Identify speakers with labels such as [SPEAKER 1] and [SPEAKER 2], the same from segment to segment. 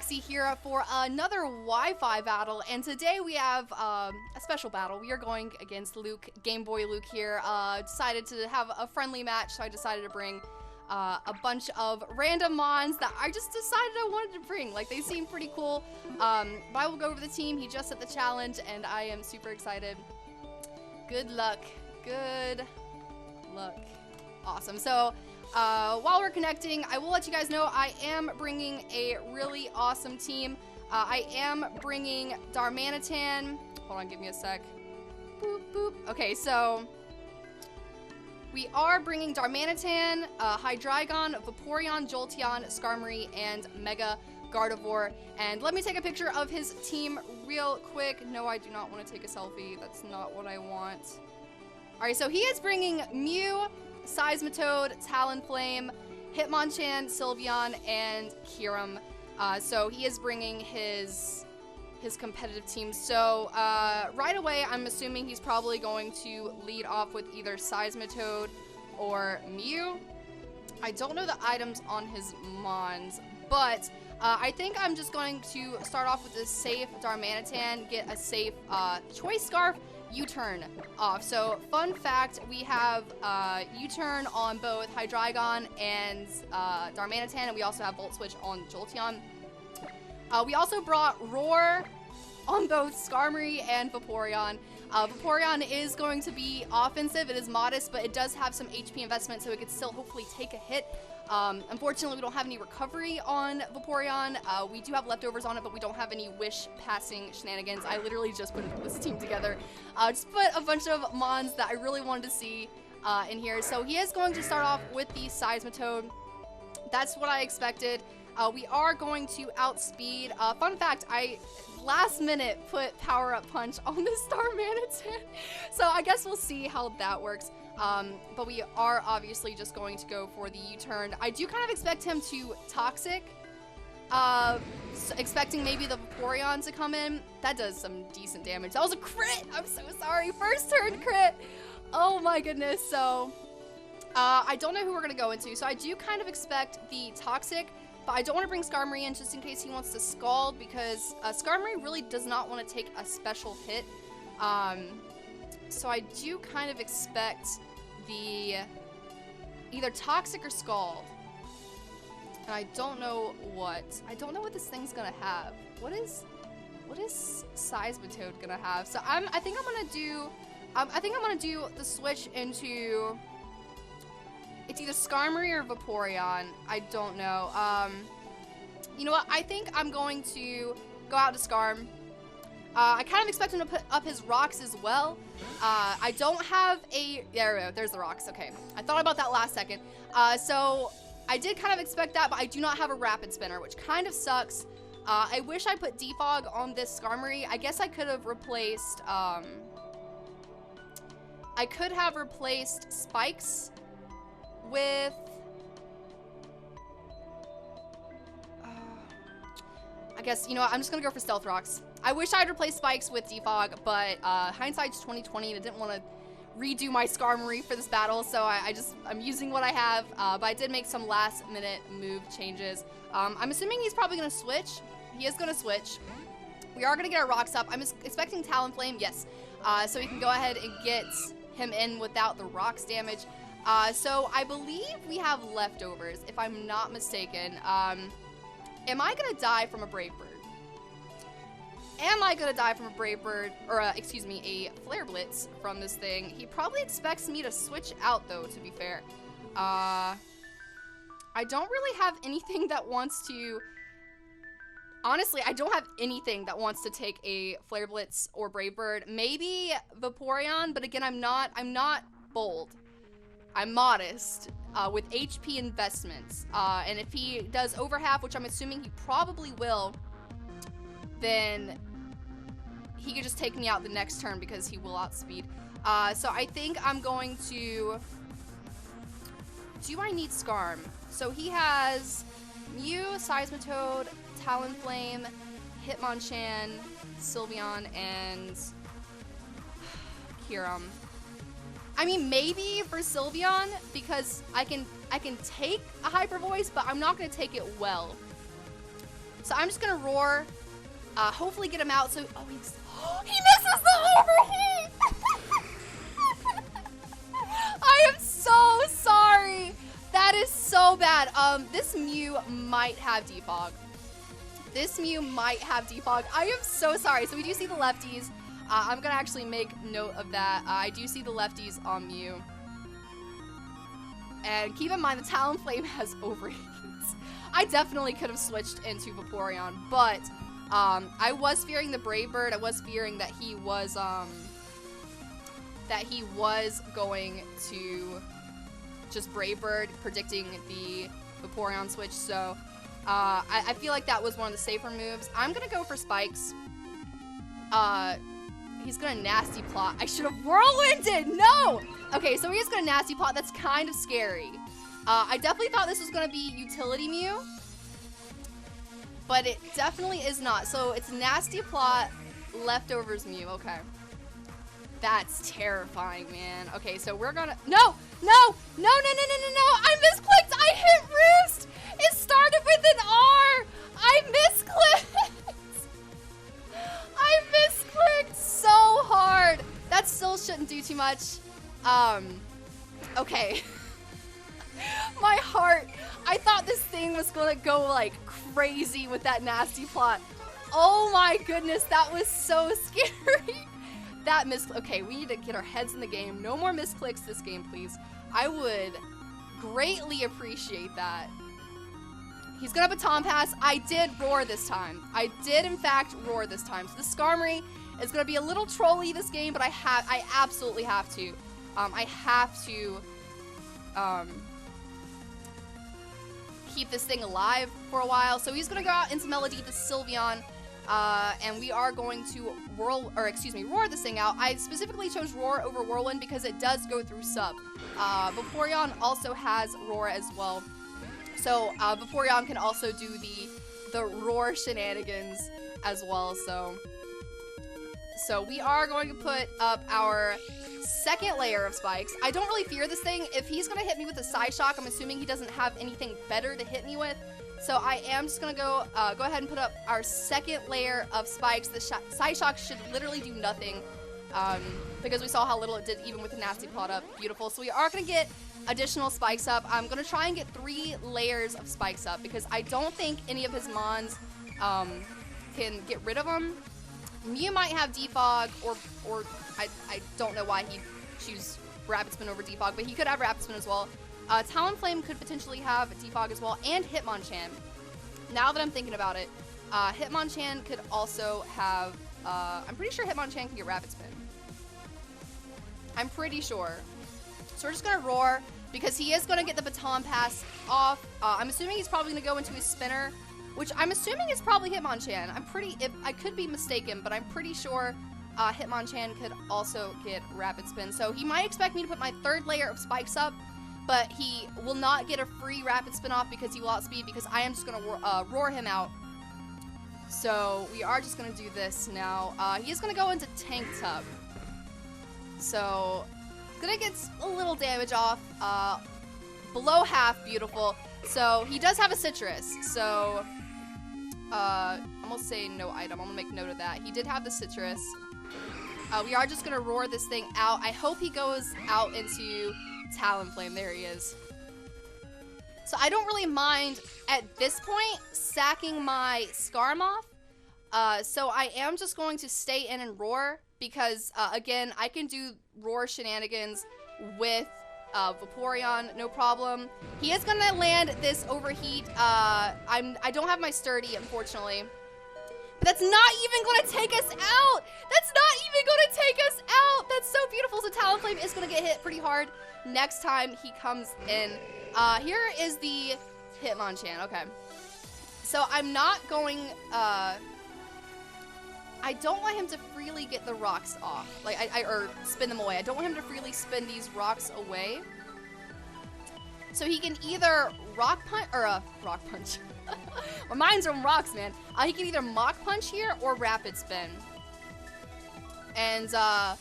[SPEAKER 1] GlitchxCity here for another Wi-Fi battle, and today we have a special battle. We are going against Luke, GameboyLuke here. Decided to have a friendly match, so I decided to bring a bunch of random mons that I just decided I wanted to bring. Like, they seem pretty cool. But I will go over the team. He just set the challenge, and I am super excited. Good luck. Good luck. Awesome. So, while we're connecting, I will let you guys know I am bringing a really awesome team. I am bringing Darmanitan. Hold on, give me a sec. Boop, boop. Okay, so we are bringing Darmanitan, Hydreigon, Vaporeon, Jolteon, Skarmory, and Mega Gardevoir. And let me take a picture of his team real quick. No, I do not want to take a selfie. That's not what I want. Alright, so he is bringing Mew, Seismitoad, Talonflame, Hitmonchan, Sylveon, and Kyurem. So he is bringing his competitive team. So right away, I'm assuming he's probably going to lead off with either Seismitoad or Mew. I don't know the items on his mons, but I think I'm just going to start off with a safe Darmanitan, get a safe Choice Scarf, U-turn off. So, fun fact, we have U-turn on both Hydreigon and Darmanitan, and we also have Volt Switch on Jolteon. We also brought Roar on both Skarmory and Vaporeon. Vaporeon is going to be offensive. It is modest, but it does have some HP investment, so it could still hopefully take a hit. Unfortunately, we don't have any recovery on Vaporeon. We do have leftovers on it, but we don't have any wish passing shenanigans. I literally just put this team together. Just put a bunch of mons that I really wanted to see in here. So he is going to start off with the Seismitoad. That's what I expected. We are going to outspeed. Fun fact, I last minute put Power Up Punch on the Darmanitan. So I guess we'll see how that works. But we are obviously just going to go for the U-turn. I do kind of expect him to Toxic. Expecting maybe the Vaporeon to come in. That does some decent damage. That was a crit! I'm so sorry. First turn crit! Oh my goodness. So, I don't know who we're going to go into. So I do kind of expect the Toxic. But I don't want to bring Skarmory in just in case he wants to Scald, because Skarmory really does not want to take a special hit. So I do kind of expect the either Toxic or Scald. And I don't know what. I don't know what this thing's gonna have. What is Seismitoad gonna have? So I think I'm gonna do the switch into. It's either Skarmory or Vaporeon. I don't know. You know what? I think I'm going to go out to Skarm. I kind of expect him to put up his rocks as well. I don't have a... There we go. There's the rocks. Okay. I thought about that last second. So I did kind of expect that, but I do not have a Rapid Spinner, which kind of sucks. I wish I put Defog on this Skarmory. I guess I could have replaced... I could have replaced Spikes with... I guess, you know what, I'm just gonna go for Stealth Rocks. I wish I'd replaced Spikes with Defog, but hindsight's 2020 and I didn't want to redo my Skarmory for this battle, so I'm using what I have, but I did make some last minute move changes. I'm assuming he's probably gonna switch. He is gonna switch. We are gonna get our rocks up. I'm expecting Talonflame, yes. So we can go ahead and get him in without the rocks damage. So I believe we have leftovers, if I'm not mistaken. Am I gonna die from a Brave Bird? Am I gonna die from a Brave Bird, or excuse me, a Flare Blitz from this thing? He probably expects me to switch out though, to be fair. I don't really have anything that wants to... Honestly, I don't have anything that wants to take a Flare Blitz or Brave Bird. Maybe Vaporeon, but again, I'm not bold. I'm modest with HP investments. And if he does over half, which I'm assuming he probably will, then he could just take me out the next turn because he will outspeed. So I think I'm going to... Do I need Skarm? So he has Mew, Seismitoad, Talonflame, Hitmonchan, Sylveon, and Kyurem. I mean, maybe for Sylveon, because I can take a Hyper Voice, but I'm not going to take it well. So I'm just gonna roar, hopefully get him out. So, oh, he misses the overheat! I am so sorry. That is so bad. This Mew might have defog. I am so sorry. So we do see the lefties. I'm gonna actually make note of that. I do see the lefties on Mew. And keep in mind, the Talonflame has overheats. I definitely could have switched into Vaporeon, but I was fearing the Brave Bird. I was fearing that he was going to just Brave Bird, predicting the Vaporeon switch. So I feel like that was one of the safer moves. I'm gonna go for Spikes. He's gonna Nasty Plot. I should have Whirlwinded! No! Okay, so he's gonna Nasty Plot. That's kind of scary. I definitely thought this was gonna be Utility Mew, but it definitely is not. So it's Nasty Plot, Leftovers Mew. Okay. That's terrifying, man. Okay, so we're gonna... No! I misclicked! I hit Roost! It started with an R! I misclicked! I misclicked so hard! That still shouldn't do too much. Okay. My heart. I thought this thing was gonna go like crazy with that Nasty Plot. Oh my goodness, that was so scary. That okay, we need to get our heads in the game. No more misclicks this game, please. I would greatly appreciate that. He's gonna Baton Pass. I did roar this time. I did, in fact, roar this time. So the Skarmory is gonna be a little trolly this game, but I absolutely have to. I have to keep this thing alive for a while. So he's gonna go out into Melody, the Sylveon. And we are going to roar this thing out. I specifically chose Roar over Whirlwind because it does go through sub. Vaporeon also has Roar as well. So, Vaporeon can also do the Roar shenanigans as well, so we are going to put up our second layer of Spikes. I don't really fear this thing. If he's gonna hit me with a Psyshock, I'm assuming he doesn't have anything better to hit me with. So I am just gonna go ahead and put up our second layer of Spikes. The Psyshock should literally do nothing, because we saw how little it did even with the Nasty Plot up. Beautiful. So we are gonna get additional Spikes up. I'm gonna try and get 3 layers of Spikes up because I don't think any of his Mons can get rid of them. Mew might have Defog, or I don't know why he'd choose Rapid Spin over Defog, but he could have Rapid Spin as well. Talonflame could potentially have Defog as well, and Hitmonchan. Now that I'm thinking about it, Hitmonchan could also have, I'm pretty sure Hitmonchan can get Rapid Spin. I'm pretty sure. So we're just gonna Roar, because he is gonna get the Baton Pass off. I'm assuming he's probably gonna go into his Spinner, which I'm assuming is probably Hitmonchan. I could be mistaken, but I'm pretty sure Hitmonchan could also get Rapid Spin. So he might expect me to put my 3rd layer of Spikes up, but he will not get a free Rapid Spin off because he will outspeed, because I am just going to roar him out. So we are just going to do this now. He is going to go into Tank Tub. So going to get a little damage off. Below half, beautiful. So he does have a Citrus. So I'm going to say no item. I'm going to make note of that. He did have the Citrus. We are just going to roar this thing out. I hope he goes out into Talonflame. There he is. So I don't really mind at this point sacking my Skarmoth. So I am just going to stay in and roar because again, I can do roar shenanigans with Vaporeon, no problem. He is gonna land this overheat. I don't have my sturdy, unfortunately. But that's not even gonna take us out. That's not even gonna take us out. That's so beautiful. So Talonflame is gonna get hit pretty hard next time he comes in. Here is the Hitmonchan. Okay. So I'm not going, I don't want him to freely get the rocks off. Like, or spin them away. I don't want him to freely spin these rocks away. So he can either Rock Punch. My mind's on rocks, man. He can either Mach Punch here or Rapid Spin. And I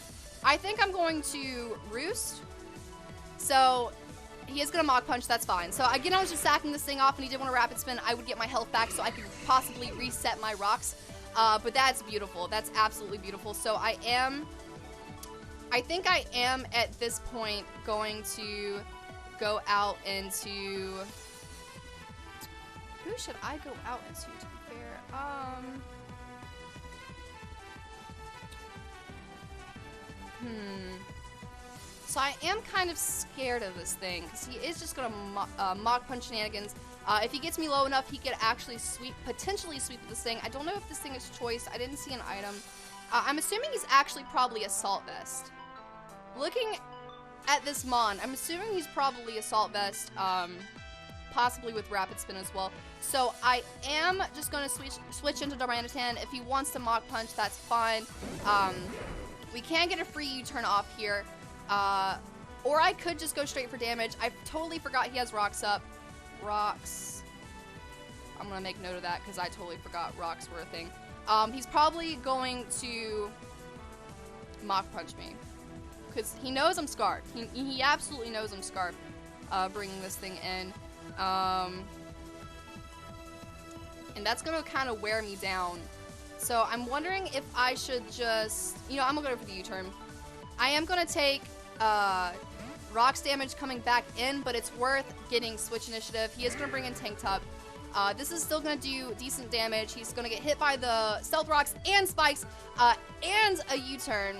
[SPEAKER 1] think I'm going to Roost. So he is gonna Mach Punch, that's fine. So again, I was just sacking this thing off and he did want to Rapid Spin. I would get my health back so I could possibly reset my rocks. But that's beautiful. That's absolutely beautiful. So I think I am at this point going to go out into... Who should I go out into, to be fair? So I am kind of scared of this thing, because he is just going to Mach Punch shenanigans. If he gets me low enough, he could actually potentially sweep this thing. I don't know if this thing is choice. I didn't see an item. I'm assuming he's actually probably Assault Vest. Looking at this Mon, I'm assuming he's probably Assault Vest, possibly with Rapid Spin as well. So I am just going to switch into Darmanitan. If he wants to Mach Punch, that's fine. We can get a free U-turn off here. Or I could just go straight for damage. I totally forgot he has rocks up. Rocks. I'm going to make note of that because I totally forgot rocks were a thing. He's probably going to Mach Punch me. Because he knows I'm Scarfed. He absolutely knows I'm Scarfed, bringing this thing in. And that's going to kind of wear me down. So I'm wondering if I should just... You know, I'm going to go for the U-turn. I am going to take rocks damage coming back in, but it's worth getting Switch Initiative. He is going to bring in Tank Top. This is still going to do decent damage. He's going to get hit by the Stealth Rocks and Spikes and a U-turn.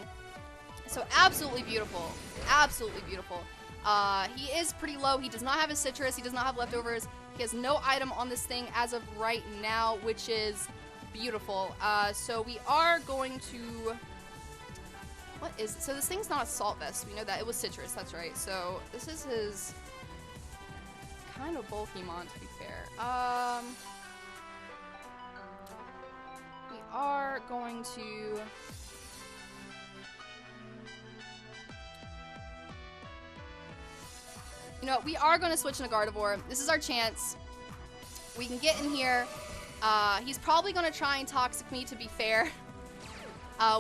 [SPEAKER 1] So absolutely beautiful. Absolutely beautiful. He is pretty low. He does not have his Citrus. He does not have leftovers. He has no item on this thing as of right now, which is beautiful. So we are going to... What is it? So this thing's not Assault Vest. We know that. It was Citrus. That's right. So this is his kind of bulky Mon, to be fair. We are going to... You know, we are going to switch into Gardevoir. This is our chance. We can get in here. He's probably going to try and Toxic me, to be fair.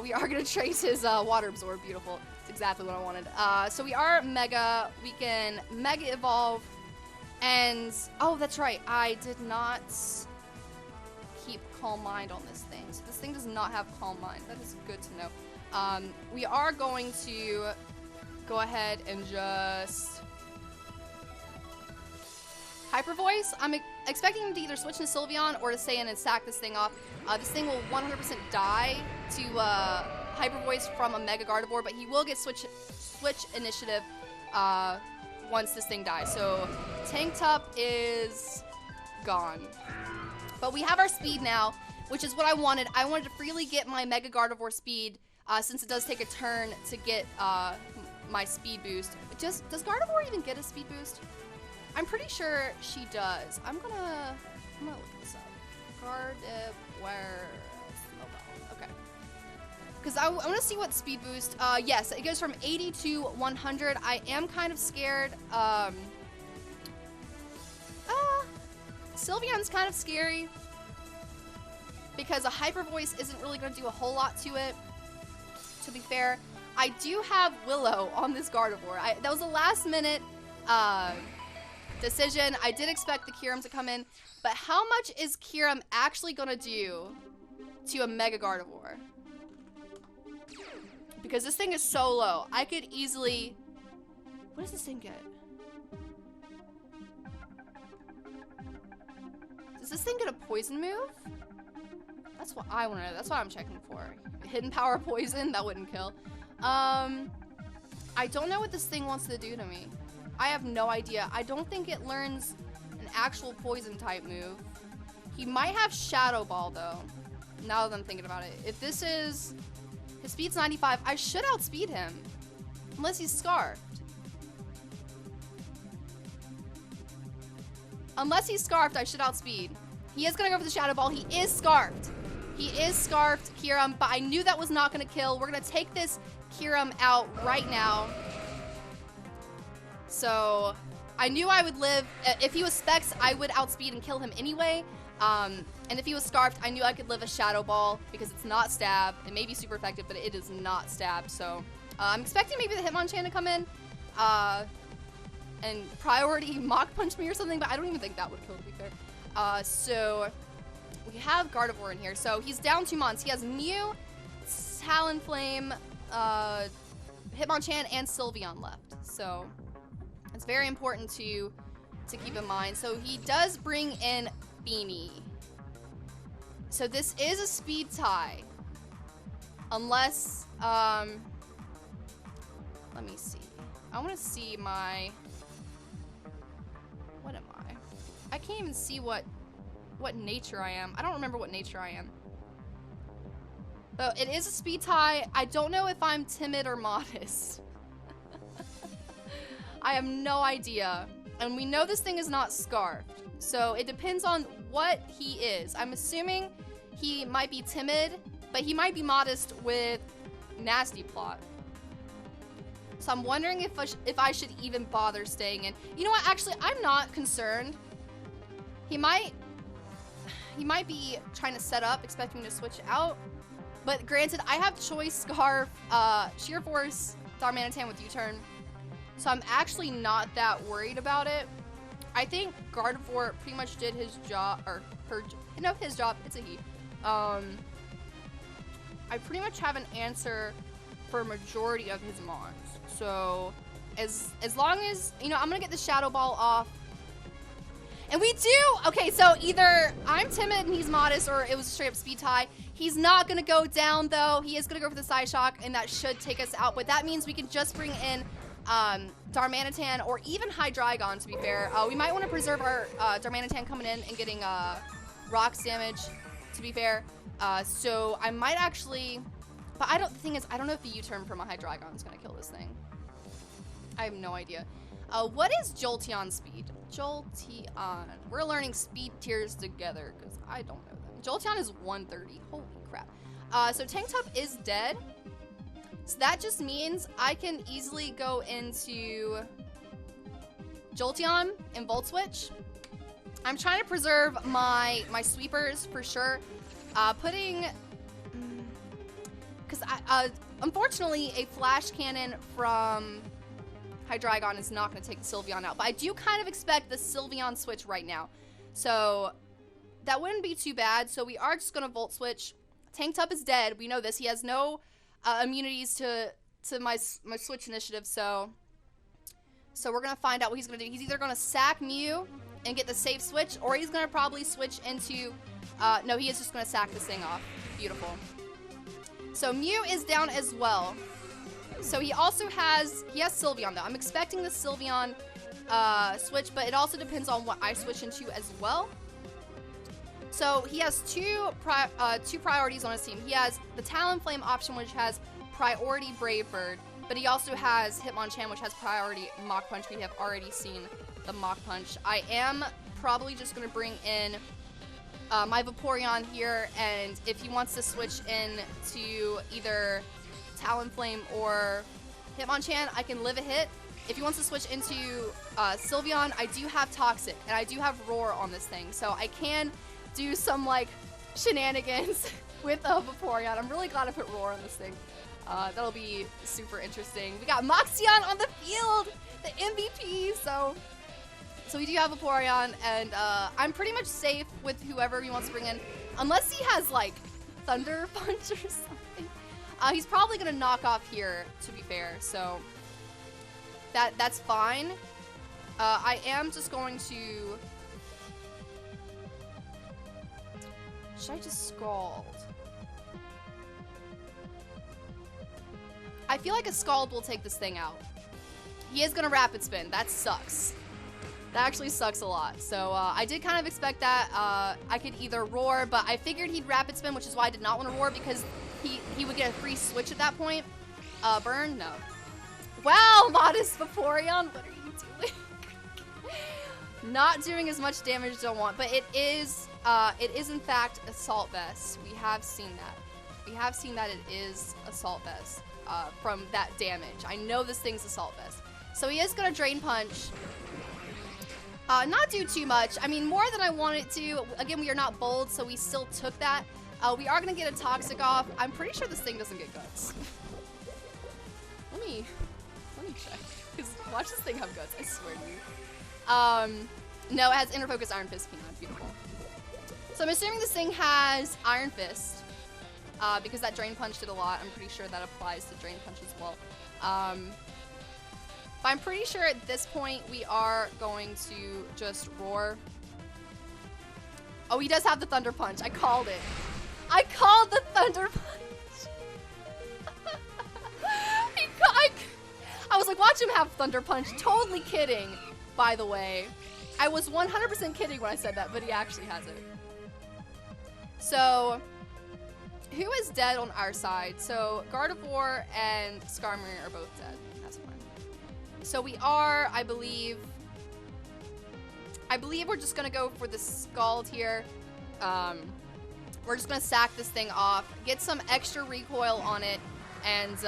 [SPEAKER 1] We are going to trace his Water Absorb. Beautiful. It's exactly what I wanted. So we are Mega. We can Mega Evolve. And, oh, that's right. I did not keep Calm Mind on this thing. So this thing does not have Calm Mind. That is good to know. We are going to go ahead and just... Hyper Voice. I'm expecting him to either switch into Sylveon or to stay in and sack this thing off. This thing will 100% die to Hyper Voice from a Mega Gardevoir, but he will get Switch Initiative once this thing dies. So Tank Top is gone. But we have our speed now, which is what I wanted. I wanted to freely get my Mega Gardevoir speed since it does take a turn to get my speed boost. Does Gardevoir even get a speed boost? I'm pretty sure she does. I'm gonna look this up. Gardevoir. Okay. Because I want to see what speed boost. Yes, it goes from 80 to 100. I am kind of scared. Sylveon's kind of scary because a Hyper Voice isn't really going to do a whole lot to it. To be fair, I do have Willow on this Gardevoir. That was a last minute decision. I did expect the Kyurem to come in, but how much is Kyurem actually gonna do to a Mega Gardevoir? Because this thing is so low. I could easily... What does this thing get? Does this thing get a poison move? That's what I want to know. That's what I'm checking for. Hidden Power Poison? That wouldn't kill. I don't know what this thing wants to do to me. I have no idea. I don't think it learns an actual poison type move. He might have Shadow Ball though, now that I'm thinking about it. If this is... His speed's 95, I should outspeed him. Unless he's Scarfed. Unless he's Scarfed, I should outspeed. He is going to go for the Shadow Ball. He is Scarfed. He is Scarfed, Kyurem, but I knew that was not going to kill. We're going to take this Kyurem out right now. So, I knew I would live. If he was Specs, I would outspeed and kill him anyway. And if he was Scarfed, I knew I could live a Shadow Ball because it's not Stab. It may be super effective, but it is not Stab. So, I'm expecting maybe the Hitmonchan to come in. and priority Mach Punch me or something, but I don't even think that would kill, to be fair. So we have Gardevoir in here. So he's down 2 mons. He has Mew, Talonflame, Hitmonchan, and Sylveon left. So it's very important to keep in mind. So he does bring in Beanie. So this is a speed tie. Unless, let me see. I want to see my, what am I? I can't even see what nature I am. I don't remember what nature I am. But it is a speed tie. I don't know if I'm timid or modest. I have no idea. And we know this thing is not scarfed. So it depends on what he is. I'm assuming he might be timid, but he might be modest with Nasty Plot. So I'm wondering if I should even bother staying in. You know what? Actually, I'm not concerned. He might be trying to set up, expecting me to switch out. But granted, I have Choice Scarf, Sheer Force, Darmanitan with U-turn. So I'm actually not that worried about it. I think Gardevoir pretty much did his job, or his job. It's a he. I pretty much have an answer for a majority of his mons. So as long as, you know, I'm gonna get the Shadow Ball off. And we do! Okay, so either I'm timid and he's modest, or it was a straight up speed tie. He's not gonna go down though. He is gonna go for the Psyshock, and that should take us out. But that means we can just bring in Darmanitan or even Hydreigon, to be fair. We might want to preserve our Darmanitan coming in and getting rocks damage, to be fair. So I might actually, but the thing is, I don't know if the U-turn from a Hydreigon is going to kill this thing. I have no idea. What is Jolteon's speed? Jolteon. We're learning speed tiers together because I don't know them. Jolteon is 130. Holy crap. So Tanktop is dead. So that just means I can easily go into Jolteon and Volt Switch. I'm trying to preserve my sweepers for sure. Because unfortunately a Flash Cannon from Hydreigon is not going to take the Sylveon out. But I do kind of expect the Sylveon switch right now. So that wouldn't be too bad. So we are just going to Volt Switch. Tanktop is dead. We know this. He has no immunities to my switch initiative, so we're gonna find out what he's gonna do. He's either gonna sack Mew and get the safe switch, or he's gonna probably switch into no, he is just gonna sack this thing off. Beautiful. So Mew is down as well. So he has Sylveon though. I'm expecting the Sylveon switch, but it also depends on what I switch into as well. So he has two priorities on his team. He has the Talonflame option, which has priority Brave Bird, but he also has Hitmonchan, which has priority Mach Punch. We have already seen the Mach Punch. I am probably just going to bring in my Vaporeon here, and if he wants to switch in to either Talonflame or Hitmonchan, I can live a hit. If he wants to switch into Sylveon, I do have Toxic, and I do have Roar on this thing, so I can do some like shenanigans with a Vaporeon. I'm really glad I put Roar on this thing. That'll be super interesting. We got Moxillia on the field, the MVP. So we do have Vaporeon, and I'm pretty much safe with whoever he wants to bring in, unless he has like Thunder Punch or something. He's probably gonna knock off here, to be fair. So that's fine. I am just going to. Should I just Scald? I feel like a Scald will take this thing out. He is gonna Rapid Spin. That sucks. That actually sucks a lot. So I did kind of expect that. I could either Roar, but I figured he'd Rapid Spin, which is why I did not want to Roar, because he would get a free switch at that point. Burn? No. Wow, modest Vaporeon, what are you doing? Not doing as much damage as I want, but it is in fact Assault Vest. We have seen that. We have seen that it is Assault Vest from that damage. I know this thing's Assault Vest. So he is gonna Drain Punch. Not do too much. I mean, more than I wanted to. Again, we are not bold, so we still took that. We are gonna get a Toxic off. I'm pretty sure this thing doesn't get Guts. Let me check. 'Cause Watch this thing have guts, I swear to you. No, it has Inner Focus Iron Fist P9. Beautiful. So I'm assuming this thing has Iron Fist. Because that Drain Punch did a lot. I'm pretty sure that applies to Drain Punch as well. But I'm pretty sure at this point we are going to just roar. Oh, he does have the Thunder Punch. I called it. I called the Thunder Punch. I was like, watch him have Thunder Punch. Totally kidding, by the way. I was 100% kidding when I said that, but he actually has it. So, who is dead on our side? So, Gardevoir and Skarmory are both dead. That's fine. So we are, I believe we're just gonna go for the Scald here. We're just gonna sack this thing off, get some extra recoil on it, and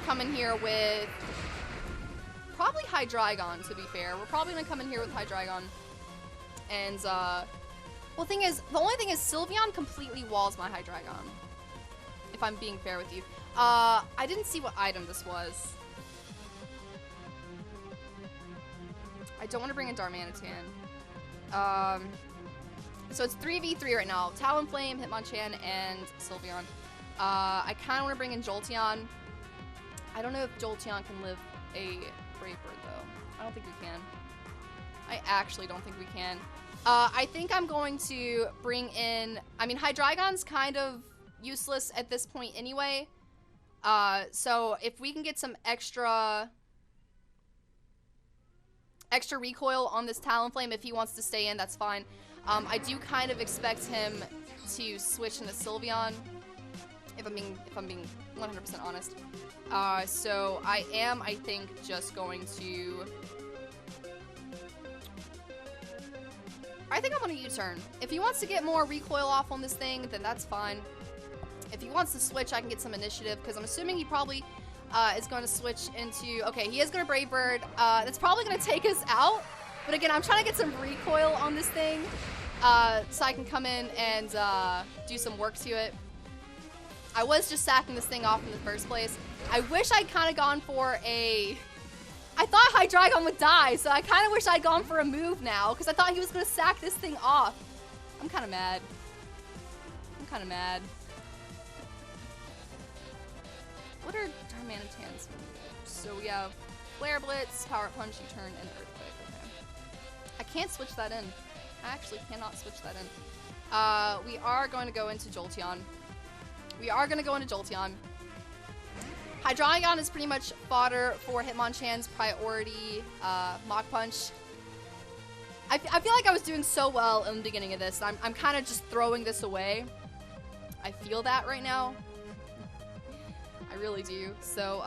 [SPEAKER 1] come in here with probably Hydreigon, to be fair. We're probably gonna come in here with Hydreigon. And well, the only thing is Sylveon completely walls my Hydreigon, if I'm being fair with you. I didn't see what item this was. I don't want to bring in Darmanitan. So it's 3v3 right now. Talonflame, Hitmonchan, and Sylveon. I kind of want to bring in Jolteon. I don't know if Jolteon can live a Brave Bird, though. I don't think we can. I actually don't think we can. I think I'm going to bring in... I mean, Hydreigon's kind of useless at this point anyway. So if we can get some extra recoil on this Talonflame, if he wants to stay in, that's fine. I do kind of expect him to switch into Sylveon, if I'm being 100% honest. So I am, I think, just going to... I think I'm gonna U-turn. If he wants to get more recoil off on this thing, then that's fine. If he wants to switch, I can get some initiative, because I'm assuming he probably is going to switch into... Okay, he is going to Brave Bird. That's probably going to take us out. But again, I'm trying to get some recoil on this thing, so I can come in and do some work to it. I was just sacking this thing off in the first place. I wish I'd kind of gone for a... I thought Hydreigon would die, so I kind of wish I'd gone for a move now, because I thought he was going to sack this thing off. I'm kind of mad. I'm kind of mad. What are Darmanitan's moves? So we have Flare Blitz, Power Punch, U-turn, and Earthquake. Okay. I can't switch that in. I actually cannot switch that in. We are going to go into Jolteon. Hydreigon is pretty much fodder for Hitmonchan's priority Mach Punch. I feel like I was doing so well in the beginning of this. I'm kind of just throwing this away. I feel that right now. I really do. So,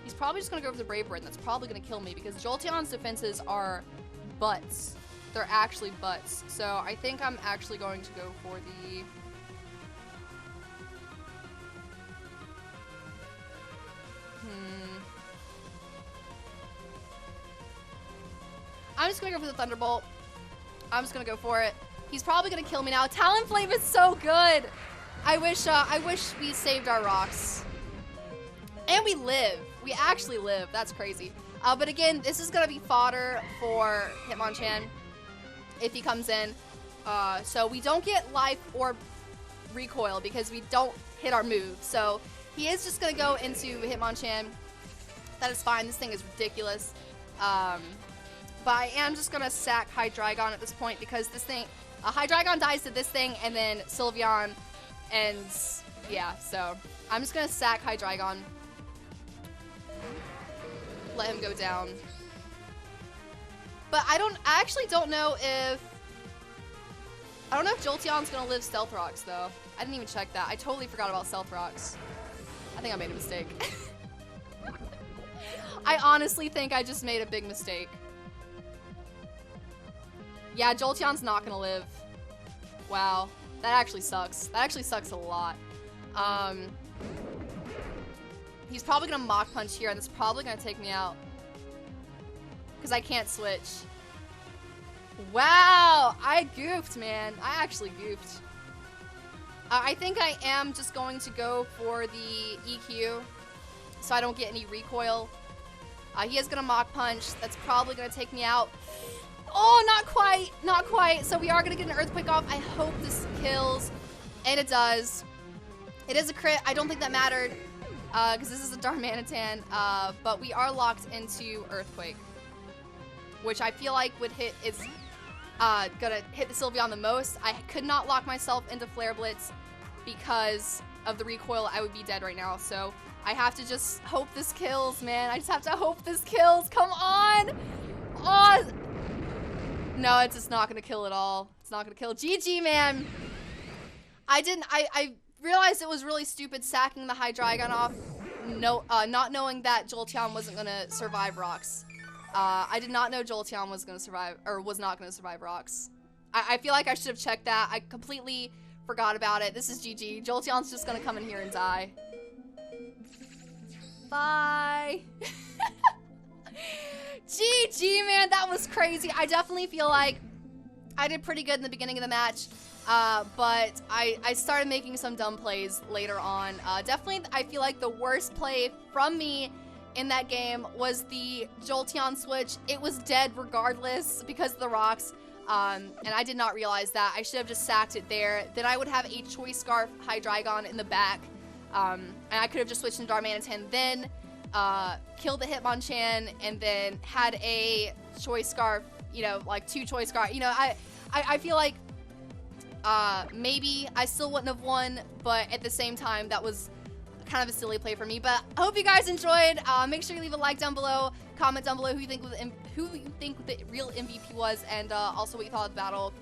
[SPEAKER 1] he's probably just going to go for the Brave Bird, and that's probably going to kill me, because Jolteon's defenses are butts. They're actually butts. So I think I'm actually going to go for the... I'm just going to go for the Thunderbolt. I'm just going to go for it. He's probably going to kill me now. Talonflame is so good. I wish we saved our rocks. And we live. We actually live. That's crazy. But again, this is going to be fodder for Hitmonchan if he comes in. So we don't get life or recoil because we don't hit our move. So he is just going to go into Hitmonchan. That is fine. This thing is ridiculous. But I am just going to sack Hydreigon at this point, because this thing... Hydreigon dies to this thing, and then Sylveon, and... Yeah, so... I'm just going to sack Hydreigon. Let him go down. But I actually don't know if... I don't know if Jolteon's going to live Stealth Rocks, though. I didn't even check that. I totally forgot about Stealth Rocks. I think I made a mistake. I honestly think I just made a big mistake. Yeah, Jolteon's not gonna live. Wow. That actually sucks. That actually sucks a lot. He's probably gonna Mach Punch here, and that's probably gonna take me out. Because I can't switch. Wow, I goofed, man. I actually goofed. I think I am just going to go for the EQ so I don't get any recoil. He is going to Mach Punch. That's probably going to take me out. Oh, not quite. Not quite. So we are going to get an Earthquake off. I hope this kills. And it does. It is a crit. I don't think that mattered because this is a Darmanitan. But we are locked into Earthquake, which I feel like would hit is going to hit the Sylveon the most. I could not lock myself into Flare Blitz because of the recoil. I would be dead right now. So I have to just hope this kills, man. I just have to hope this kills. Come on. Oh. No, it's just not going to kill at all. It's not going to kill. GG, man. I realized it was really stupid sacking the Hydreigon off, not knowing that Jolteon wasn't going to survive rocks. I did not know Jolteon was going to survive, or was not going to survive rocks. I feel like I should have checked that. I completely forgot about it. This is GG. Jolteon's just going to come in here and die. Bye. GG, man. That was crazy. I definitely feel like I did pretty good in the beginning of the match. But I started making some dumb plays later on. Definitely, I feel like the worst play from me in that game was the Jolteon switch. It was dead regardless because of the rocks. And I did not realize that. I should have just sacked it there. Then I would have a Choice Scarf Hydreigon in the back. And I could have just switched into Darmanitan, then killed the Hitmonchan, and then had a Choice Scarf, you know, like 2 Choice Scarf. You know, I feel like maybe I still wouldn't have won, but at the same time, that was kind of a silly play for me. But I hope you guys enjoyed. Make sure you leave a like down below, comment down below who you think the real MVP was, and also what you thought of the battle,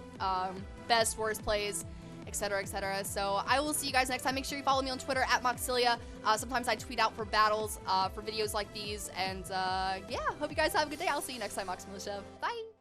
[SPEAKER 1] best, worst plays, etc, etc. So I will see you guys next time. Make sure you follow me on Twitter at Moxillia. Sometimes I tweet out for battles, for videos like these, and yeah, hope you guys have a good day. I'll see you next time, Moxillia. Bye.